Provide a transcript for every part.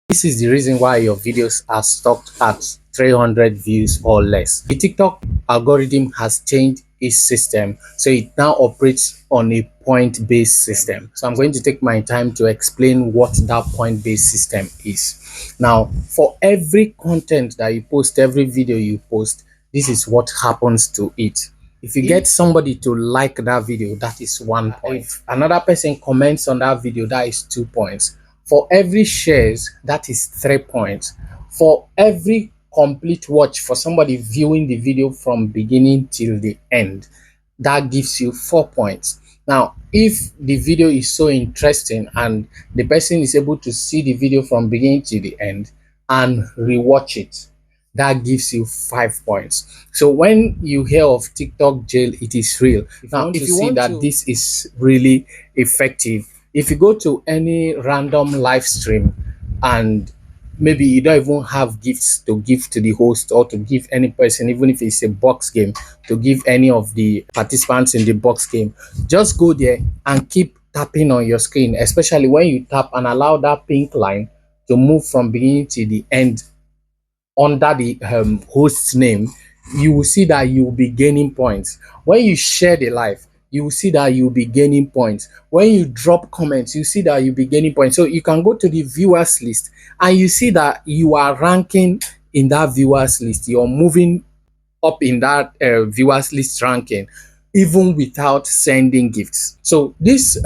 This is the reason why your videos are stuck at 300 views or less. The TikTok algorithm has changed its system, so it now operates on a point-based system. So I'm going to take my time to explain what that point-based system is. Now, for every content that you post, every video you post, this is what happens to it. If you get somebody to like that video, that is 1 point. If another person comments on that video, that is 2 points. For every shares, that is 3 points. For every complete watch, for somebody viewing the video from beginning till the end, that gives you 4 points. Now, if the video is so interesting and the person is able to see the video from beginning to the end and rewatch it, that gives you 5 points. So when you hear of TikTok jail, it is real. Now, if you see that this is really effective, if you go to any random live stream and maybe you don't even have gifts to give to the host or to give any person, even if it's a box game, to give any of the participants in the box game, just go there and keep tapping on your screen, especially when you tap and allow that pink line to move from beginning to the end under the host's name. You will see that you will be gaining points. When you share the live, you will see that you'll be gaining points. When you drop comments, you see that you'll be gaining points. So you can go to the viewers list and you see that you are ranking in that viewers list. You're moving up in that viewers list ranking, even without sending gifts. So this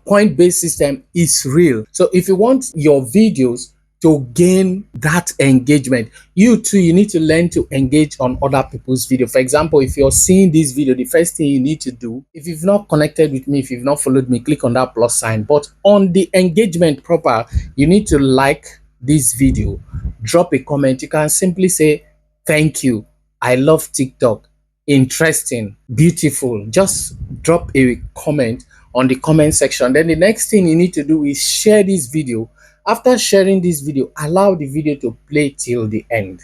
point-based system is real. So if you want your videos to gain that engagement, you too, you need to learn to engage on other people's video. For example, if you're seeing this video, the first thing you need to do, if you've not connected with me, if you've not followed me, click on that plus sign. But on the engagement proper, you need to like this video, drop a comment. You can simply say thank you, I love TikTok, interesting, beautiful. Just drop a comment on the comment section. Then the next thing you need to do is share this video. After sharing this video, allow the video to play till the end.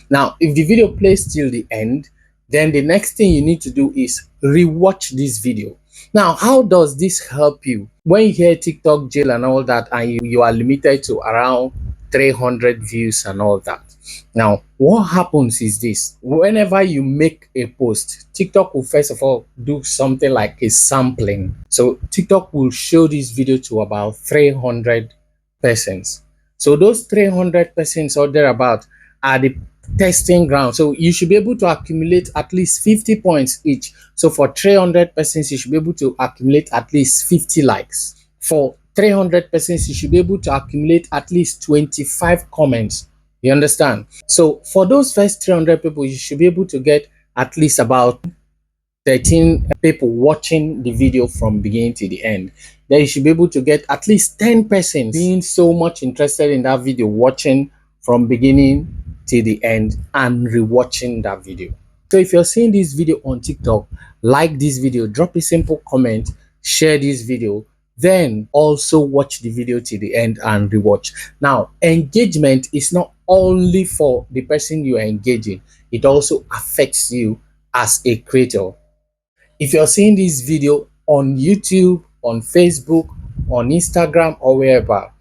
Now, if the video plays till the end, then the next thing you need to do is rewatch this video. Now, how does this help you? When you hear TikTok jail and all that, and you are limited to around 300 views and all that. Now, what happens is this: whenever you make a post, TikTok will first of all do something like a sampling. So TikTok will show this video to about 300 persons. So those 300 persons or thereabout are the testing ground. So you should be able to accumulate at least 50 points each. So for 300 persons, you should be able to accumulate at least 50 likes. For 300 persons, you should be able to accumulate at least 25 comments. You understand? So for those first 300 people, you should be able to get at least about 13 people watching the video from beginning to the end. Then you should be able to get at least 10 persons being so much interested in that video, watching from beginning to the end and rewatching that video. So if you're seeing this video on TikTok, like this video, drop a simple comment, share this video, then also watch the video to the end and rewatch. Now, engagement is not only for the person you are engaging, it also affects you as a creator. If you're seeing this video on YouTube, on Facebook, on Instagram, or wherever,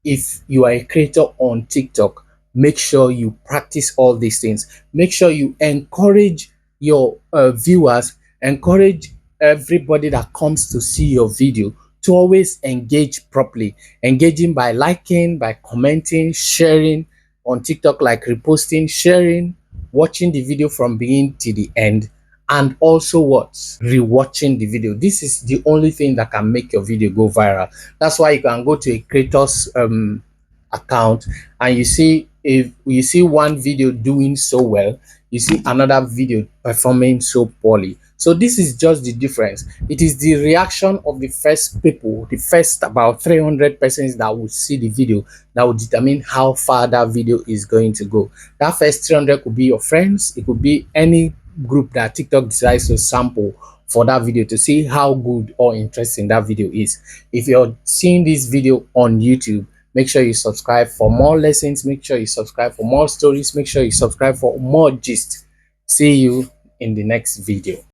if you are a creator on TikTok, make sure you practice all these things. Make sure you encourage your viewers, encourage everybody that comes to see your video to always engage properly. Engaging by liking, by commenting, sharing on TikTok, like reposting, sharing, watching the video from beginning to the end, and also what? Rewatching the video. This is the only thing that can make your video go viral. That's why you can go to a creator's account and you see, if you see one video doing so well, you see another video performing so poorly. So this is just the difference. It is the reaction of the first people, the first about 300 persons that will see the video, that will determine how far that video is going to go. That first 300 could be your friends, it could be any group that TikTok decides to sample for that video to see how good or interesting that video is. If you're seeing this video on YouTube, make sure you subscribe for more lessons, make sure you subscribe for more stories, make sure you subscribe for more gist. See you in the next video.